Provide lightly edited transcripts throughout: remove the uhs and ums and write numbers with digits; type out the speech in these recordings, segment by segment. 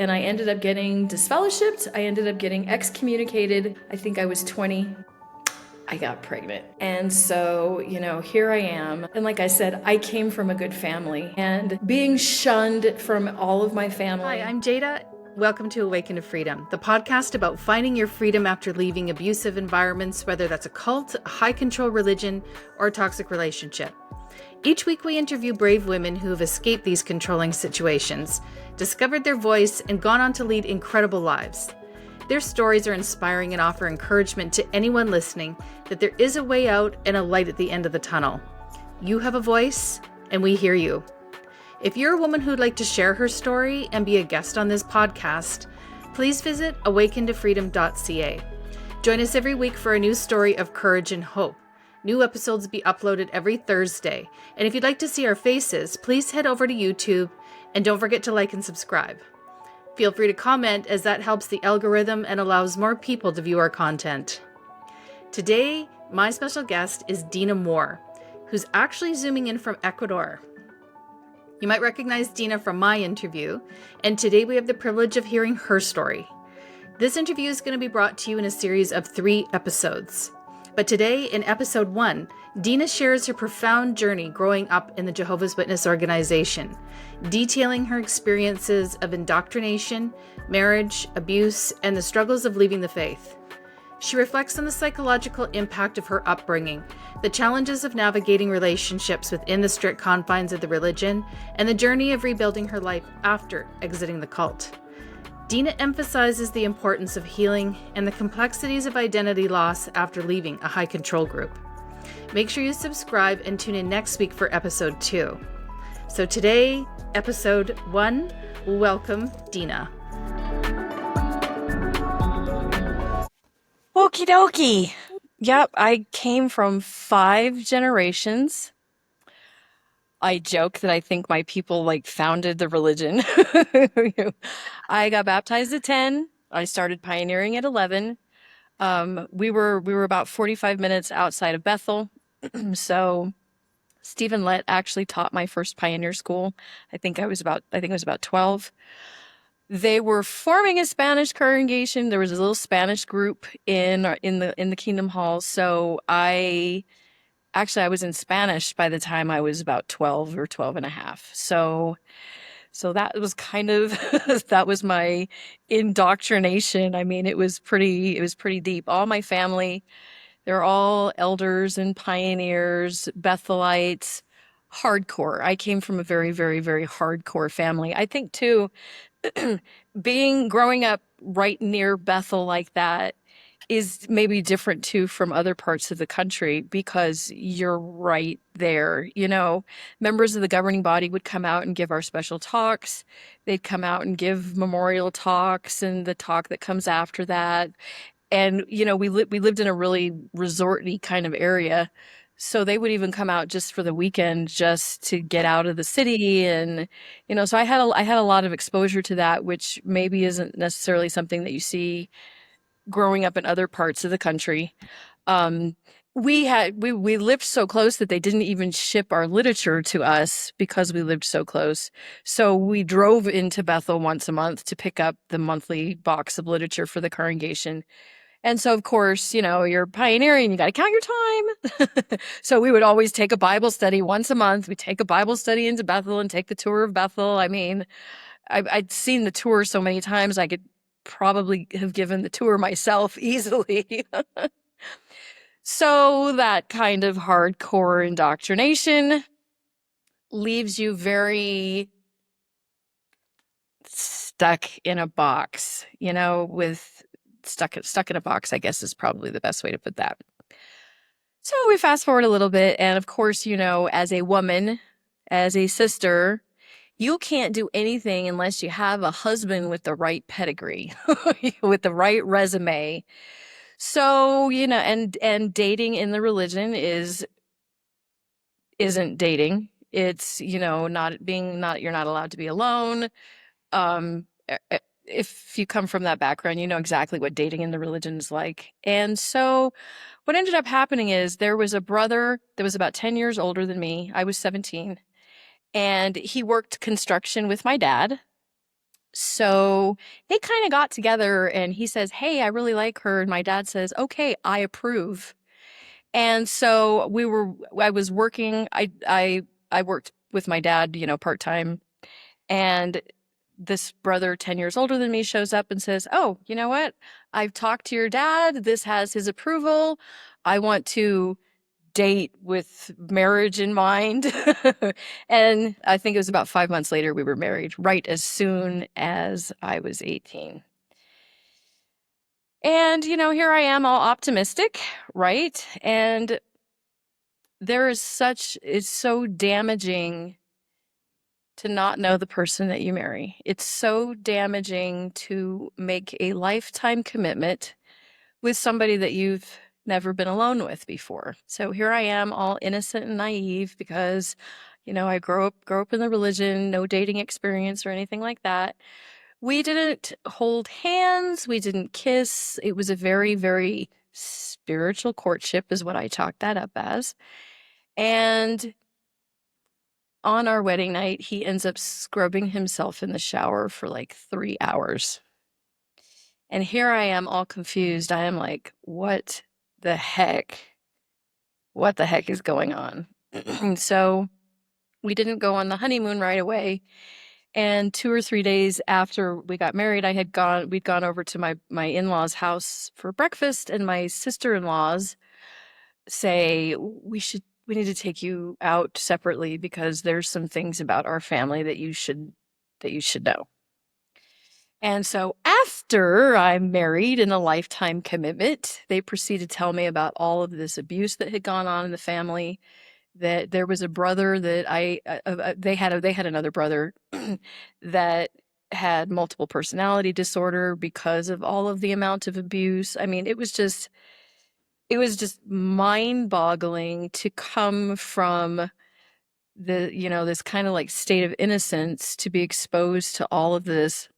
and I ended up getting disfellowshipped. I ended up getting excommunicated. I think I was 20. I got pregnant. And so, here I am. And like I said, I came from a good family, and being shunned from all of my family. Hi, I'm Jada. Welcome to Awaken to Freedom, the podcast about finding your freedom after leaving abusive environments, whether that's a cult, a high control religion, or a toxic relationship. Each week we interview brave women who have escaped these controlling situations, discovered their voice, and gone on to lead incredible lives. Their stories are inspiring and offer encouragement to anyone listening that there is a way out and a light at the end of the tunnel. You have a voice, and we hear you. If you're a woman who'd like to share her story and be a guest on this podcast, please visit awakentofreedom.ca. Join us every week for a new story of courage and hope. New episodes will be uploaded every Thursday. And if you'd like to see our faces, please head over to YouTube and don't forget to like and subscribe. Feel free to comment, as that helps the algorithm and allows more people to view our content. Today, my special guest is Deanna Moore, who's actually zooming in from Ecuador. You might recognize Dena from my interview, and today we have the privilege of hearing her story. This interview is going to be brought to you in a series of 3 episodes. But today, in episode 1, Dena shares her profound journey growing up in the Jehovah's Witness organization, detailing her experiences of indoctrination, marriage, abuse, and the struggles of leaving the faith. She reflects on the psychological impact of her upbringing, the challenges of navigating relationships within the strict confines of the religion, and the journey of rebuilding her life after exiting the cult. Dena emphasizes the importance of healing and the complexities of identity loss after leaving a high control group. Make sure you subscribe and tune in next week for episode 2. So today, episode 1, welcome Dena. Okie dokie. Yep, I came from 5 generations. I joke that I think my people founded the religion. I got baptized at 10. I started pioneering at 11. We were about 45 minutes outside of Bethel. So Stephen Lett actually taught my first pioneer school. I think it was about 12. They were forming a Spanish congregation. There was a little Spanish group in the Kingdom Hall. So I was in Spanish by the time I was about 12 or 12 and a half. So that was kind of that was my indoctrination. I mean, it was pretty deep. All my family, they're all elders and pioneers, Bethelites, hardcore. I came from a very, very, very hardcore family. I think too, growing up right near Bethel like that is maybe different too from other parts of the country, because you're right there. Members of the governing body would come out and give our special talks. They'd come out and give memorial talks and the talk that comes after that. And, we lived in a really resort-y kind of area. So they would even come out just for the weekend, just to get out of the city. And, so I had a lot of exposure to that, which maybe isn't necessarily something that you see growing up in other parts of the country. We lived so close that they didn't even ship our literature to us because we lived so close. So we drove into Bethel once a month to pick up the monthly box of literature for the congregation. And so, of course, you're pioneering, you got to count your time. So we would always take a Bible study once a month. We take a Bible study into Bethel and take the tour of Bethel. I mean, I'd seen the tour so many times, I could probably have given the tour myself easily. So that kind of hardcore indoctrination leaves you very stuck in a box, with stuck in a box, I guess is probably the best way to put that. So we fast forward a little bit, and of course, as a woman, as a sister, you can't do anything unless you have a husband with the right pedigree, with the right resume. So, and dating in the religion isn't dating. It's, you're not allowed to be alone. If you come from that background, you know exactly what dating in the religion is like. And so what ended up happening is there was a brother that was about 10 years older than me. I was 17. And he worked construction with my dad. So they kind of got together and he says, "Hey, I really like her." And my dad says, "Okay, I approve." And so I was working, I worked with my dad, part-time. And this brother 10 years older than me shows up and says, "Oh, you know what? I've talked to your dad. This has his approval. I want to date with marriage in mind." And I think it was about 5 months later we were married, right as soon as I was 18. And, here I am all optimistic, right? And it's so damaging to not know the person that you marry. It's so damaging to make a lifetime commitment with somebody that you've never been alone with before. So here I am, all innocent and naive because, I grow up in the religion, no dating experience or anything like that. We didn't hold hands, we didn't kiss. It was a very, very spiritual courtship, is what I chalked that up as. And on our wedding night, he ends up scrubbing himself in the shower for like 3 hours. And here I am all confused. I am like, what the heck? What the heck is going on? So we didn't go on the honeymoon right away. And 2 or 3 days after we got married, we'd gone over to my in-laws' house for breakfast, and my sister-in-laws say, we need to take you out separately because there's some things about our family that you should know. And so after I'm married in a lifetime commitment, they proceed to tell me about all of this abuse that had gone on in the family, that there was a brother that they had another brother that had multiple personality disorder because of all of the amount of abuse. I mean, it was just mind-boggling to come from this kind of like state of innocence to be exposed to all of this.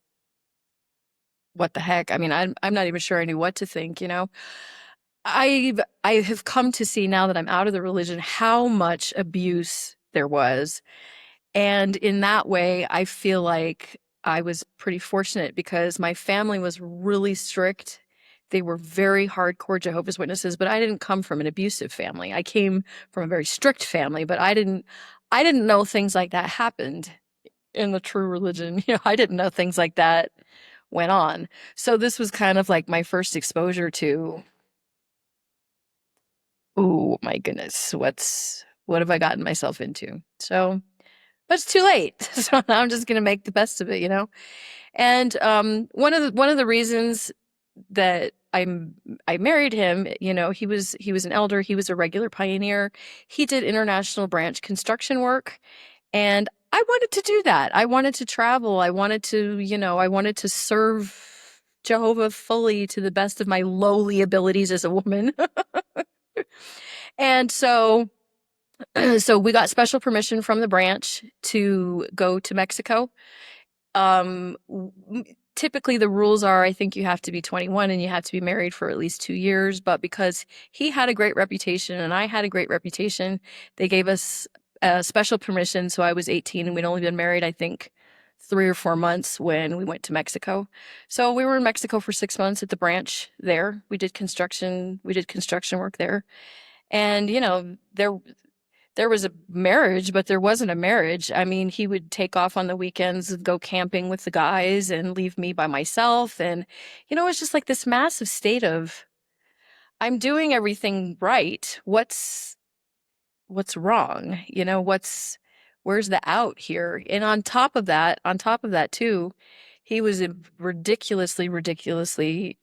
What the heck? I mean, I'm not even sure I knew what to think, I have come to see now that I'm out of the religion how much abuse there was. And in that way, I feel like I was pretty fortunate because my family was really strict. They were very hardcore Jehovah's Witnesses, but I didn't come from an abusive family. I came from a very strict family, but I didn't know things like that happened in the true religion. I didn't know things like that went on. So this was kind of like my first exposure to, oh my goodness, what have I gotten myself into? So, but it's too late. So now I'm just gonna make the best of it. And one of the reasons that I married him, he was an elder, he was a regular pioneer. He did international branch construction work, and I wanted to do that. I wanted to travel. I wanted to serve Jehovah fully to the best of my lowly abilities as a woman. And so we got special permission from the branch to go to Mexico. Typically the rules are, I think you have to be 21 and you have to be married for at least 2 years. But because he had a great reputation and I had a great reputation, they gave us special permission. So I was 18 and we'd only been married, I think, 3 or 4 months when we went to Mexico. So we were in Mexico for 6 months at the branch there. We did construction work there. And, there was a marriage, but there wasn't a marriage. I mean, he would take off on the weekends and go camping with the guys and leave me by myself. And, it's just like this massive state of, I'm doing everything right. What's wrong? Where's the out here? And on top of that too, he was ridiculously, ridiculously,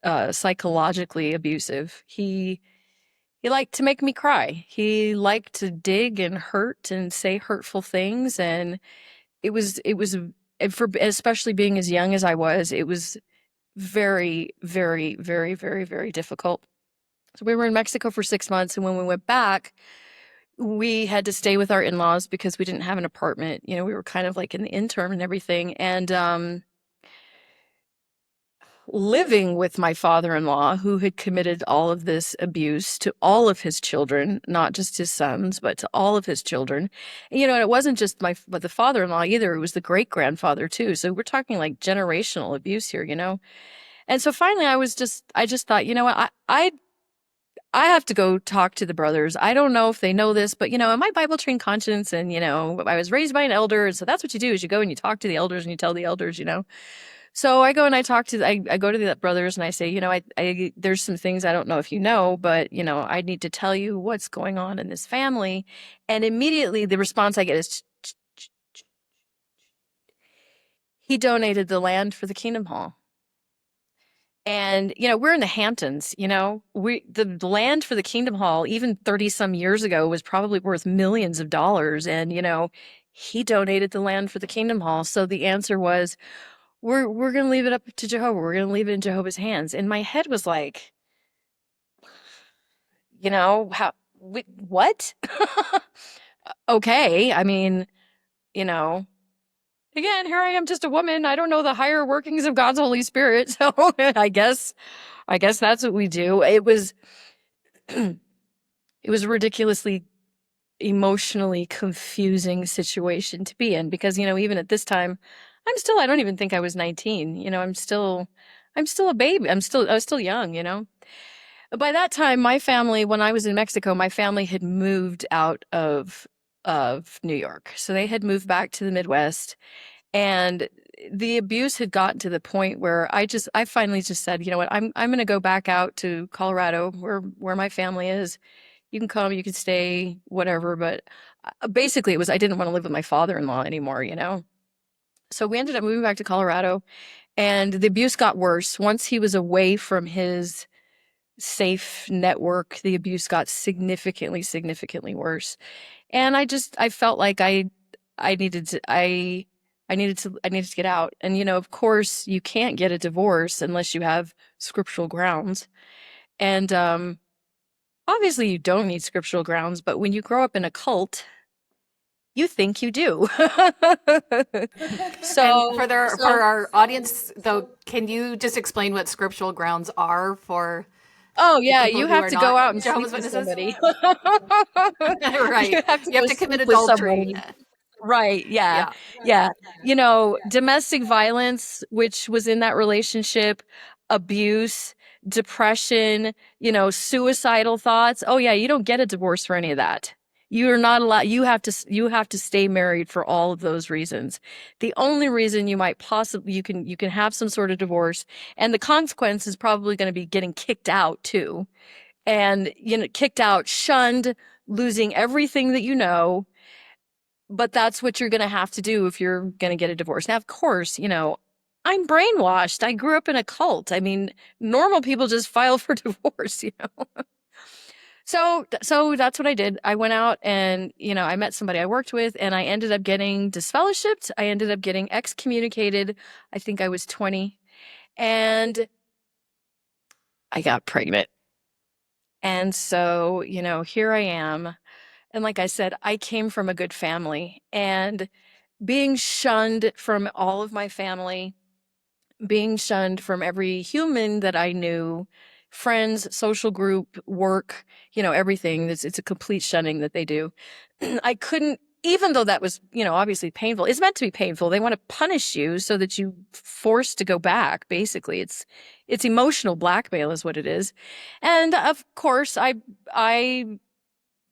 psychologically abusive. He liked to make me cry. He liked to dig and hurt and say hurtful things. And it was, especially being as young as I was, it was very, very, very, very, very difficult. So we were in Mexico for 6 months. And when we went back, we had to stay with our in-laws because we didn't have an apartment. We were kind of like in the interim and everything. And, living with my father-in-law, who had committed all of this abuse to all of his children, not just his sons, but to all of his children. And it wasn't just but the father-in-law either. It was the great-grandfather too. So we're talking like generational abuse here. And so finally I just thought, you know what, I have to go talk to the brothers. I don't know if they know this, but in my Bible trained conscience, and I was raised by an elder, and so that's what you do is you go and you talk to the elders and you tell the elders. So I go and I go to the brothers and I say, there's some things I don't know if you know, but I need to tell you what's going on in this family. And immediately the response I get is, he donated the land for the Kingdom Hall. And we're in the Hamptons. The land for the Kingdom Hall, even 30 some years ago, was probably worth millions of dollars. And he donated the land for the Kingdom Hall. So the answer was, we're gonna leave it up to Jehovah. We're gonna leave it in Jehovah's hands. And my head was like, what? Okay. I mean, you know, again, here I am, just a woman. I don't know the higher workings of God's Holy Spirit. So I guess that's what we do. It was it was a ridiculously emotionally confusing situation to be in, because even at this time, I don't even think I was 19. I'm still a baby. I was still young. By that time, my family, when I was in Mexico, my family had moved out of New York. So they had moved back to the Midwest, and the abuse had gotten to the point where I finally just said, you know what, I'm going to go back out to Colorado, where my family is. You can come, you can stay, whatever. But basically, it was I didn't want to live with my father-in-law anymore. So we ended up moving back to Colorado, and the abuse got worse. Once he was away from his safe network, the abuse got significantly, significantly worse. And I felt like I needed to, I needed to get out. And, of course, you can't get a divorce unless you have scriptural grounds. And, obviously you don't need scriptural grounds, but when you grow up in a cult, you think you do. And for our audience, though, can you just explain what scriptural grounds are for Oh the yeah, people you who have are to go not out and Jehovah's sleep with Witnesses? somebody. Right. You You have go to commit sleep with adultery. somebody. Right, yeah. Yeah. Yeah. Domestic violence, which was in that relationship, abuse, depression, suicidal thoughts. Oh yeah, you don't get a divorce for any of that. You're not allowed, you have to stay married for all of those reasons. The only reason you can have some sort of divorce, and the consequence is probably going to be getting kicked out too. And kicked out, shunned, losing everything that you know. But that's what you're going to have to do if you're going to get a divorce. Now, of course, I'm brainwashed. I grew up in a cult. I mean, normal people just file for divorce. So that's what I did. I went out and, I met somebody I worked with, and I ended up getting disfellowshipped. I ended up getting excommunicated. I think I was 20, and I got pregnant. And so, here I am. And like I said, I came from a good family, and being shunned from all of my family, being shunned from every human that I knew, friends, social group, work, everything. It's a complete shunning that they do. I couldn't, even though that was, obviously painful. It's meant to be painful. They want to punish you so that you forced to go back. Basically, it's emotional blackmail is what it is. And of course, I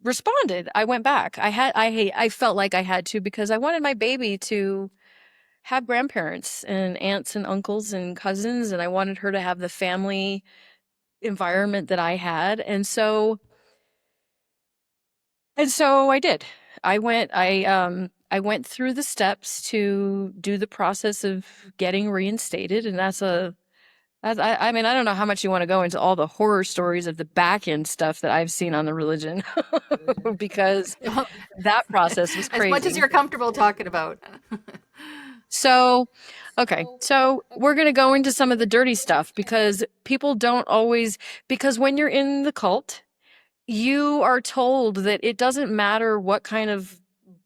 responded. I went back. I felt like I had to, because I wanted my baby to have grandparents and aunts and uncles and cousins, and I wanted her to have the family environment that I had. And so I did. I went through the steps to do the process of getting reinstated, and I mean, I don't know how much you want to go into all the horror stories of the back end stuff that I've seen on the religion, because that process was As much as crazy. you're comfortable talking about. So, okay. So we're going to go into some of the dirty stuff, because people don't always, because when you're in the cult, you are told that it doesn't matter what kind of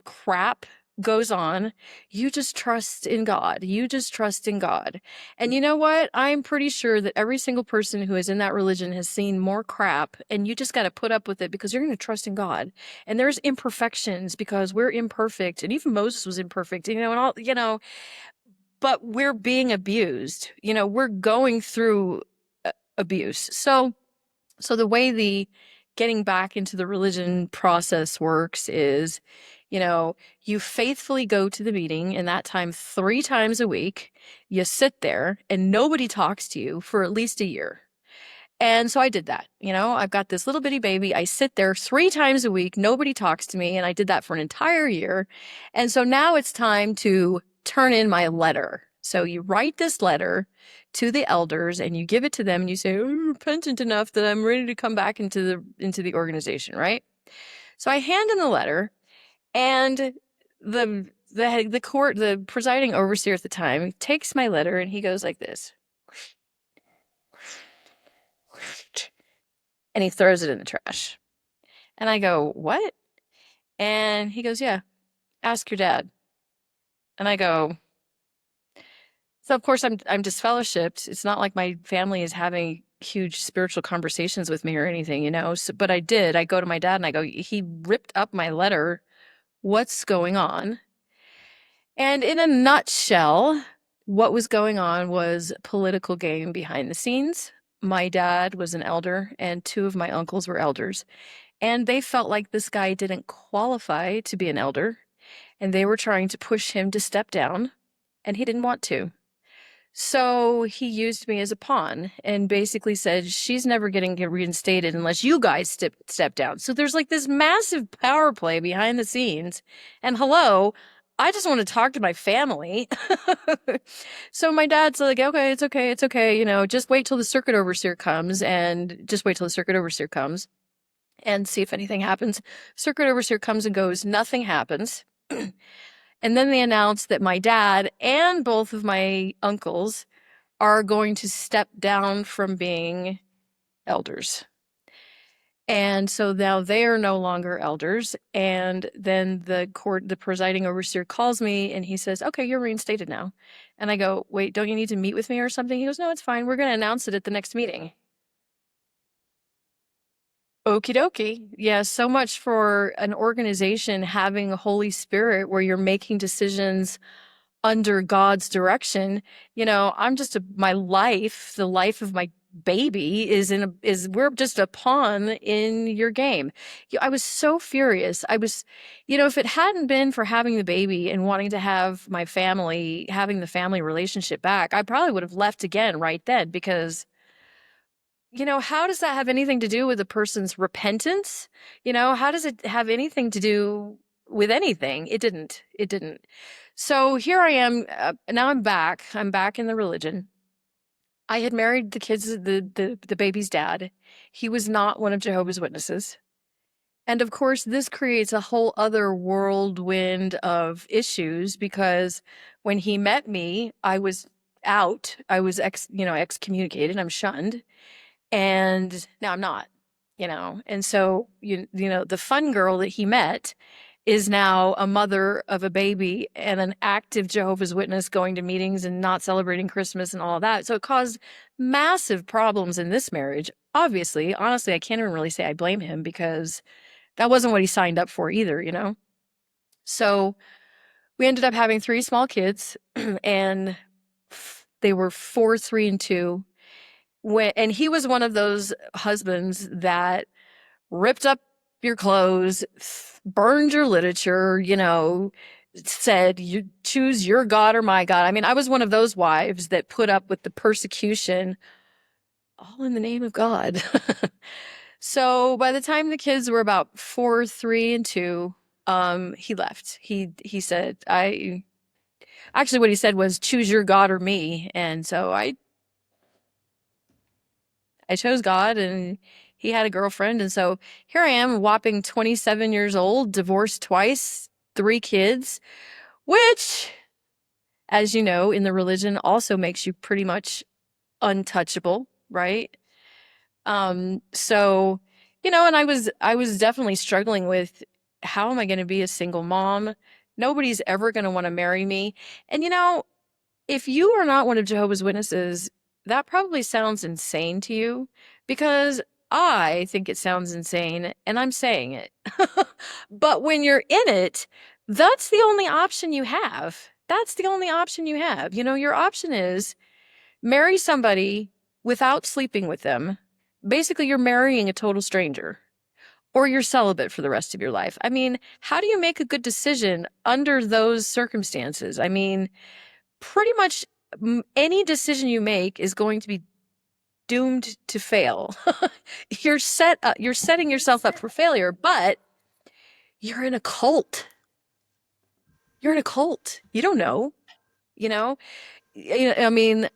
crap goes on, you just trust in God. You just trust in God. And you know what? I'm pretty sure that every single person who is in that religion has seen more crap, and you just got to put up with it because you're going to trust in God. And there's imperfections because we're imperfect, and even Moses was imperfect, and all, but we're being abused. We're going through abuse. So the way the getting back into the religion process works is, you faithfully go to the meeting in that time 3 times a week. You sit there and nobody talks to you for at least a year. And so I did that. I've got this little bitty baby. I sit there 3 times a week. Nobody talks to me. And I did that for an entire year. And so now it's time to turn in my letter. So you write this letter to the elders and you give it to them and you say, I'm repentant enough that I'm ready to come back into the organization, right? So I hand in the letter, and the presiding overseer at the time takes my letter and he goes like this. And he throws it in the trash. And I go, what? And he goes, yeah, ask your dad. And I go, so of course I'm disfellowshipped. It's not like my family is having huge spiritual conversations with me or anything. So, but I did. I go to my dad and I go, he ripped up my letter. What's going on? And in a nutshell, what was going on was political game behind the scenes. My dad was an elder and 2 of my uncles were elders. And they felt like this guy didn't qualify to be an elder, and they were trying to push him to step down, and he didn't want to. So he used me as a pawn and basically said, she's never getting reinstated unless you guys step down. So there's like this massive power play behind the scenes. And hello, I just want to talk to my family. So my dad's like, okay, it's okay. It's okay. Just wait till the circuit overseer comes and see if anything happens. Circuit overseer comes and goes. Nothing happens. And then they announced that my dad and both of my uncles are going to step down from being elders. And so now they are no longer elders. And then the presiding overseer calls me and he says, okay, you're reinstated now. And I go, wait, don't you need to meet with me or something? He goes, no, it's fine. We're going to announce it at the next meeting. Okie dokie. Yeah, so much for an organization having a Holy Spirit where you're making decisions under God's direction. I'm just the life of my baby we're just a pawn in your game. I was so furious. If it hadn't been for having the baby and wanting to have having the family relationship back, I probably would have left again right then because how does that have anything to do with a person's repentance? How does it have anything to do with anything? It didn't. It didn't. So here I am. Now I'm back. I'm back in the religion. I had married the baby's dad. He was not one of Jehovah's Witnesses. And of course, this creates a whole other whirlwind of issues because when he met me, I was out. I was excommunicated. I'm shunned. And now I'm not, And so, the fun girl that he met is now a mother of a baby and an active Jehovah's Witness going to meetings and not celebrating Christmas and all of that. So it caused massive problems in this marriage. Obviously, honestly, I can't even really say I blame him because that wasn't what he signed up for either. So we ended up having 3 small kids and they were 4, 3, and 2. And he was one of those husbands that ripped up your clothes, burned your literature, said, you choose your God or my God. I mean, I was one of those wives that put up with the persecution all in the name of God. So by the time the kids were about 4, 3, and 2, he left. He said, what he said was, choose your God or me. And so I chose God, and he had a girlfriend. And so here I am, whopping 27 years old, divorced twice, 3 kids, which, as you know, in the religion also makes you pretty much untouchable, right? So, and I was definitely struggling with how am I going to be a single mom, Nobody's ever going to want to marry me. And if you are not one of Jehovah's Witnesses, that probably sounds insane to you because I think it sounds insane and I'm saying it. But when you're in it, that's the only option you have. That's the only option you have. Your option is marry somebody without sleeping with them. Basically, you're marrying a total stranger or you're celibate for the rest of your life. I mean, how do you make a good decision under those circumstances? I mean, pretty much any decision you make is going to be doomed to fail. You're setting yourself up for failure, but you're in a cult. You're in a cult. You don't know, you know? I mean,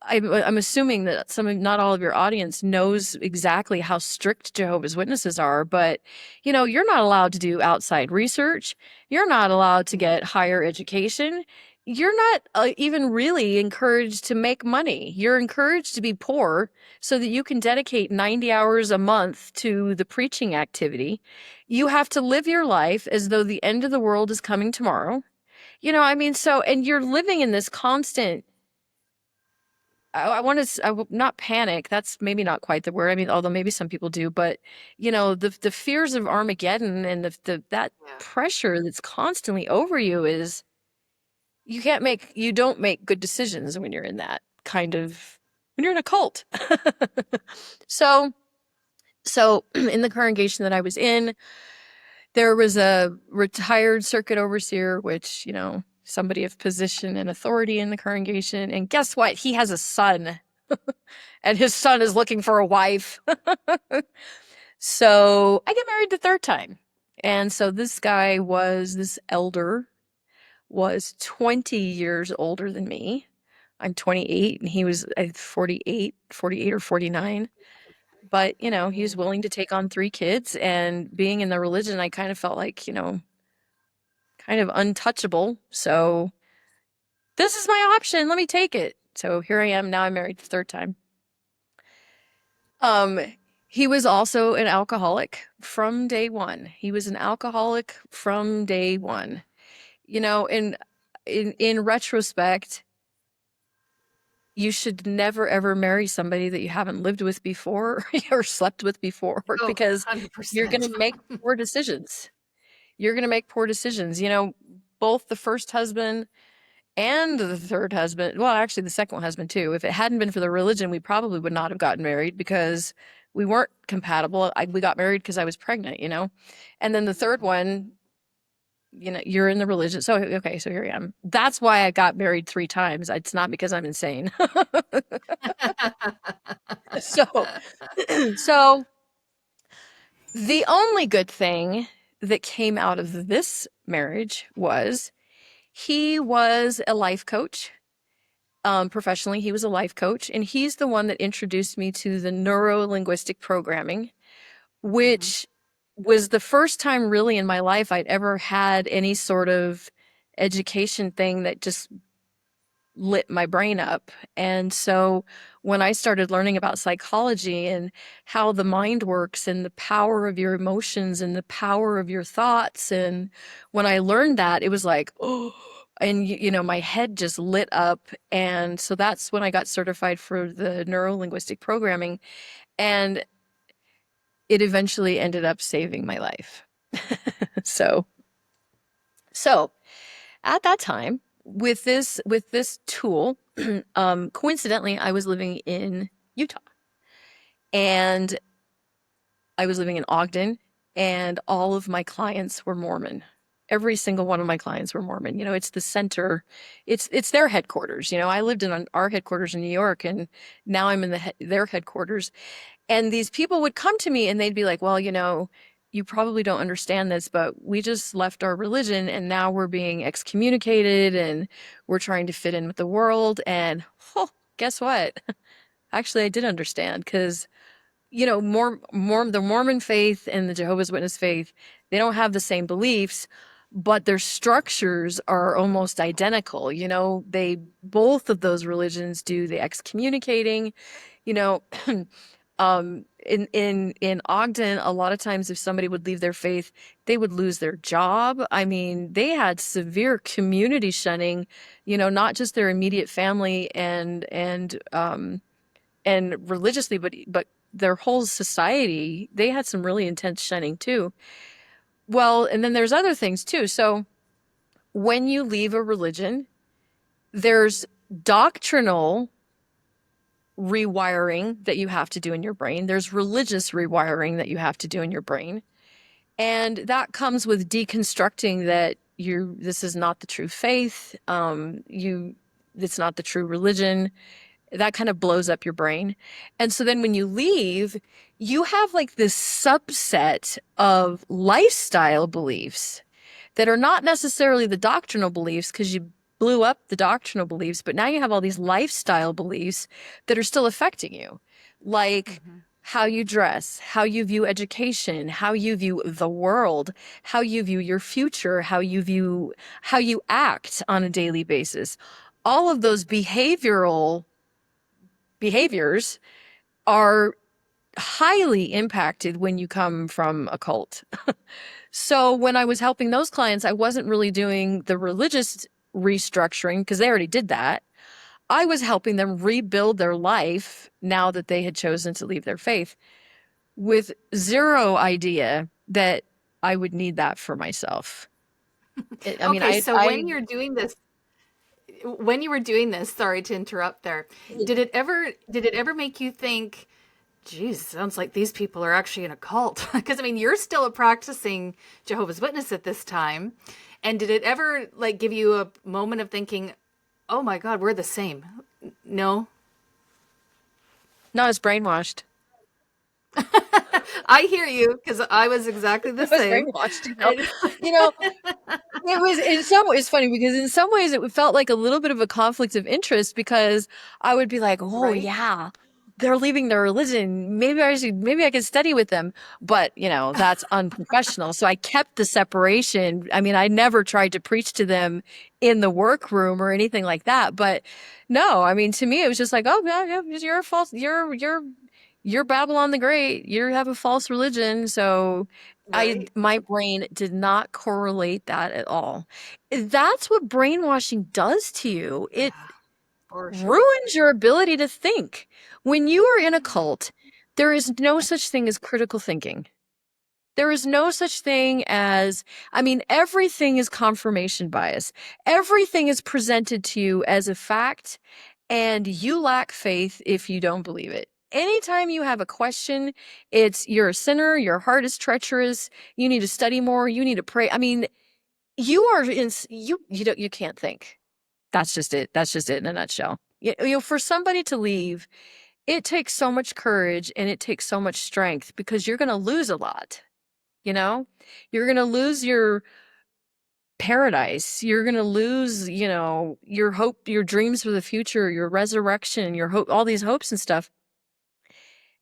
I'm assuming that not all of your audience knows exactly how strict Jehovah's Witnesses are, but you're not allowed to do outside research. You're not allowed to get higher education. You're not even really encouraged to make money. You're encouraged to be poor so that you can dedicate 90 hours a month to the preaching activity. You have to live your life as though the end of the world is coming tomorrow. I mean, and you're living in this constant I want to not panic. That's maybe not quite the word. I mean, although maybe some people do, but the fears of Armageddon and that Yeah. pressure that's constantly over you is you don't make good decisions when you're in that kind of when you're in a cult. So in the congregation that I was in, there was a retired circuit overseer, which somebody of position and authority in the congregation. And guess what? He has a son, and his son is looking for a wife. So I get married the third time. And so this elder, was 20 years older than me. I'm 28, and he was 48 or 49. But, he was willing to take on 3 kids. And being in the religion, I kind of felt like, kind of untouchable. So this is my option. Let me take it. So here I am. Now I'm married the third time. He was also an alcoholic from day one. He was an alcoholic from day one. In retrospect, you should never ever marry somebody that you haven't lived with before or slept with before because 100%. you're going to make poor decisions. You're going to make poor decisions. Both the first husband and the third husband, well, actually the second husband too. If it hadn't been for the religion, we probably would not have gotten married because we weren't compatible. We got married because I was pregnant, and then the third one, you're in the religion. So, okay, so here I am. That's why I got married 3 times. It's not because I'm insane. So, so the only good thing that came out of this marriage was he was a life coach. Professionally, he was a life coach, and he's the one that introduced me to the neuro-linguistic programming, which was the first time really in my life I'd ever had any sort of education thing that just lit my brain up. And so when I started learning about psychology and how the mind works and the power of your emotions and the power of your thoughts, and when I learned that, it was like, oh, and my head just lit up. And so that's when I got certified for the neuro-linguistic programming, and it eventually ended up saving my life. So at that time, with this tool, coincidentally, I was living in Utah, and I was living in Ogden, and all of my clients were Mormon. Every single one of my clients were Mormon. It's the center. It's their headquarters. I lived in our headquarters in New York, and now I'm in their headquarters. And these people would come to me and they'd be like, well, you probably don't understand this, but we just left our religion and now we're being excommunicated and we're trying to fit in with the world. And guess what? Actually, I did understand because, the Mormon faith and the Jehovah's Witness faith, they don't have the same beliefs, but their structures are almost identical. Both of those religions do the excommunicating, in Ogden, a lot of times if somebody would leave their faith, they would lose their job. I mean, they had severe community shunning, not just their immediate family and religiously, but their whole society. They had some really intense shunning too. Well, and then there's other things too. So when you leave a religion, there's doctrinal rewiring that you have to do in your brain. There's religious rewiring that you have to do in your brain. And that comes with deconstructing that this is not the true faith. It's not the true religion. That kind of blows up your brain. And so then when you leave, you have like this subset of lifestyle beliefs that are not necessarily the doctrinal beliefs because you blew up the doctrinal beliefs, but now you have all these lifestyle beliefs that are still affecting you, like how you dress, how you view education, how you view the world, how you view your future, how you act on a daily basis. All of those behaviors are highly impacted when you come from a cult. So when I was helping those clients, I wasn't really doing the religious restructuring because they already did that. I was helping them rebuild their life now that they had chosen to leave their faith with zero idea that I would need that for myself. I mean, Okay, so I when you were doing this, sorry to interrupt there, did it ever make you think, geez, sounds like these people are actually in a cult? Because I mean, you're still a practicing Jehovah's Witness at this time. And did it ever like give you a moment of thinking, oh my God, we're the same? No? not as brainwashed. I hear you because I was exactly the I was same. brainwashed, you know, it was in some ways funny because in some ways it felt like a little bit of a conflict of interest because I would be like, oh Right? yeah, they're leaving their religion. Maybe I could study with them. But, that's unprofessional. So I kept the separation. I mean, I never tried to preach to them in the workroom or anything like that. But no, I mean, to me, it was just like, oh yeah, yeah, you're false. You're Babylon the Great. You have a false religion. So Right? my brain did not correlate that at all. That's what brainwashing does to you. It Yeah, for sure. ruins your ability to think. When you are in a cult, there is no such thing as critical thinking. There is no such thing as, I mean, everything is confirmation bias. Everything is presented to you as a fact, and you lack faith if you don't believe it. Anytime you have a question, it's you're a sinner, your heart is treacherous, you need to study more, you need to pray. I mean, you can't think. That's just it. That's just it in a nutshell. For somebody to leave, it takes so much courage and it takes so much strength because you're going to lose a lot. You know, you're going to lose your paradise. You're going to lose, your hope, your dreams for the future, your resurrection, your hope, all these hopes and stuff.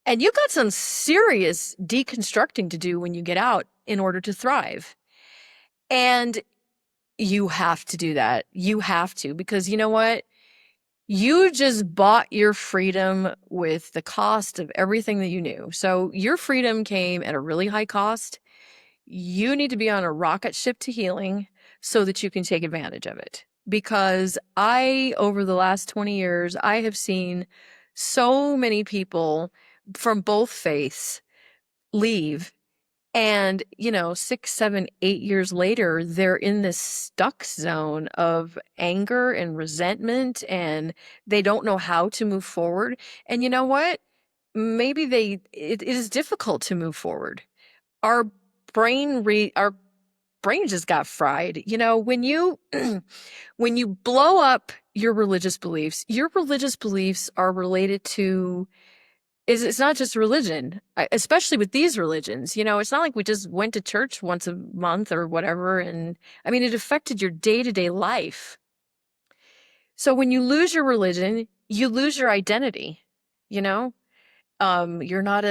And you've got some serious deconstructing to do when you get out in order to thrive. And you have to do that. You have to, because you know what? You just bought your freedom with the cost of everything that you knew. So your freedom came at a really high cost. You need to be on a rocket ship to healing so that you can take advantage of it. Because over the last 20 years, I have seen so many people from both faiths leave. And, 6, 7, 8 years later, they're in this stuck zone of anger and resentment, and they don't know how to move forward. And you know what? Maybe it is difficult to move forward. Our our brain just got fried. When you when you blow up your religious beliefs are related to it's not just religion, especially with these religions. It's not like we just went to church once a month or whatever. And I mean, it affected your day-to-day life. So when you lose your religion, you lose your identity. you know, you're not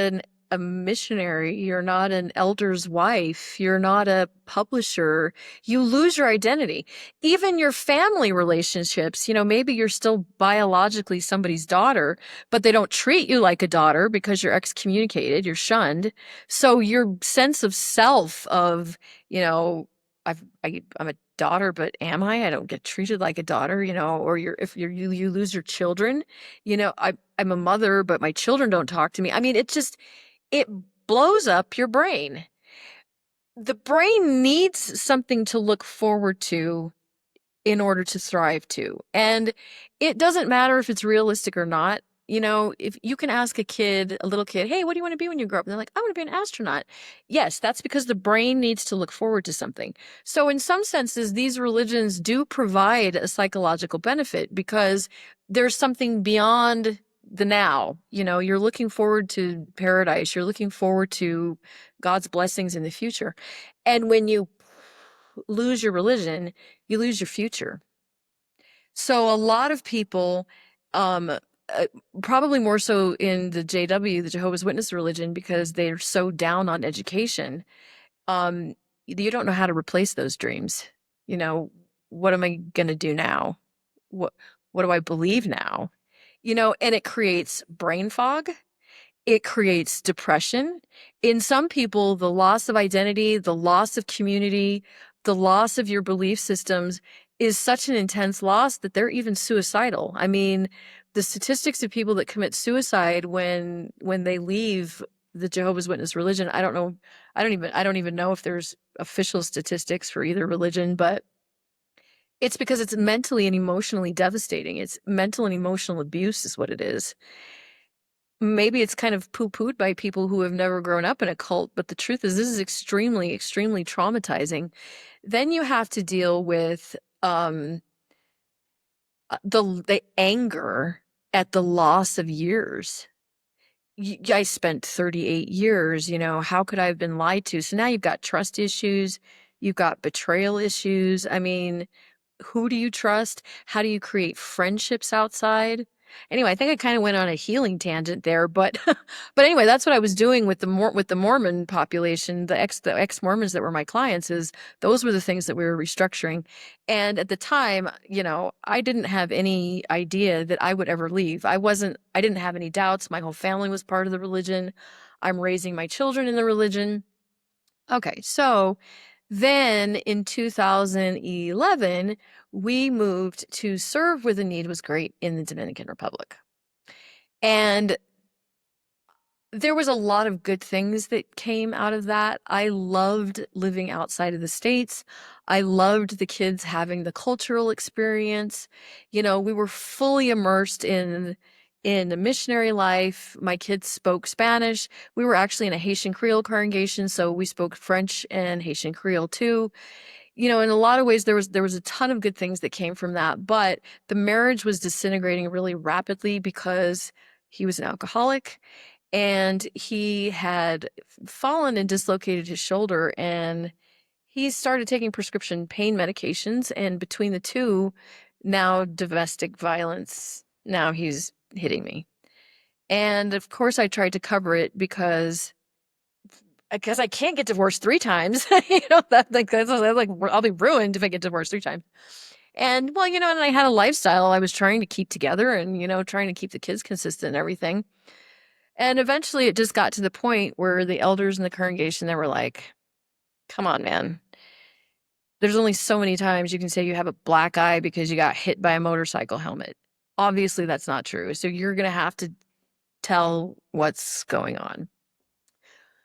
a missionary. You're not an elder's wife. You're not a publisher. You lose your identity. Even your family relationships, maybe you're still biologically somebody's daughter, but they don't treat you like a daughter because you're excommunicated, you're shunned. So your sense of self of, I'm a daughter, but am I? I don't get treated like a daughter, or if you lose your children, I'm a mother, but my children don't talk to me. I mean, it blows up your brain. The brain needs something to look forward to in order to thrive to. And it doesn't matter if it's realistic or not. If you can ask a little kid, hey, what do you want to be when you grow up? And they're like, I want to be an astronaut. Yes, that's because the brain needs to look forward to something. So in some senses, these religions do provide a psychological benefit because there's something beyond the now. You're looking forward to paradise. You're looking forward to God's blessings in the future. And when you lose your religion, you lose your future. So a lot of people, probably more so in the JW, the Jehovah's Witness religion, because they're so down on education, you don't know how to replace those dreams. What am I going to do now? What do I believe now? And it creates brain fog. It creates depression. In some people, the loss of identity, the loss of community, the loss of your belief systems is such an intense loss that they're even suicidal. I mean, the statistics of people that commit suicide when they leave the Jehovah's Witness religion, I don't know. I don't even know if there's official statistics for either religion, but it's because it's mentally and emotionally devastating. It's mental and emotional abuse is what it is. Maybe it's kind of poo-pooed by people who have never grown up in a cult, but the truth is this is extremely, extremely traumatizing. Then you have to deal with the anger at the loss of years. I spent 38 years, how could I have been lied to? So now you've got trust issues, you've got betrayal issues. I mean, who do you trust? How do you create friendships outside? Anyway, I think I kind of went on a healing tangent there, but but anyway, that's what I was doing with the Mormon population, the ex-Mormons that were my clients, is those were the things that we were restructuring. And at the time, I didn't have any idea that I would ever leave. I didn't have any doubts. My whole family was part of the religion. I'm raising my children in the religion. Okay, so then in 2011, we moved to serve where the need was great in the Dominican Republic. And there was a lot of good things that came out of that. I loved living outside of the States. I loved the kids having the cultural experience. We were fully immersed in the missionary life. My kids spoke Spanish. We were actually in a Haitian Creole congregation, so we spoke French and Haitian Creole too. In a lot of ways, there was a ton of good things that came from that, but the marriage was disintegrating really rapidly because he was an alcoholic and he had fallen and dislocated his shoulder, and he started taking prescription pain medications, and between the two, now domestic violence, now he's hitting me. And of course I tried to cover it because I can't get divorced 3 times. That's like I'll be ruined if I get divorced 3 times. And well, and I had a lifestyle I was trying to keep together and, trying to keep the kids consistent and everything. And eventually it just got to the point where the elders in the congregation, they were like, come on, man. There's only so many times you can say you have a black eye because you got hit by a motorcycle helmet. Obviously that's not true. So you're going to have to tell what's going on.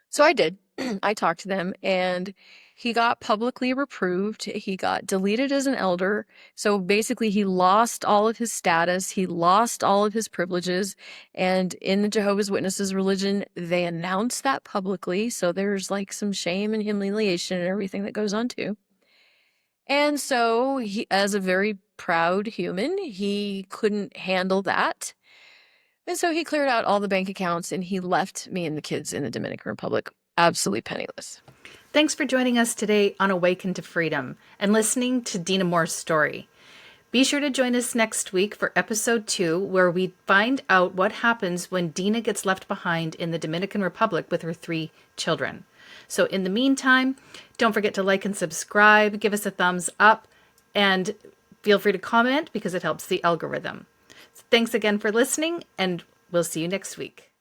So I did. I talked to them, and he got publicly reproved. He got deleted as an elder. So basically he lost all of his status. He lost all of his privileges. And in the Jehovah's Witnesses religion, they announce that publicly. So there's like some shame and humiliation and everything that goes on too. And so he, as a very proud human, he couldn't handle that. And so he cleared out all the bank accounts and he left me and the kids in the Dominican Republic absolutely penniless. Thanks for joining us today on Awaken to Freedom and listening to Deanna Moore's story. Be sure to join us next week for episode 2, where we find out what happens when Dena gets left behind in the Dominican Republic with her 3 children. So in the meantime, don't forget to like and subscribe, give us a thumbs up, and feel free to comment because it helps the algorithm. Thanks again for listening, and we'll see you next week.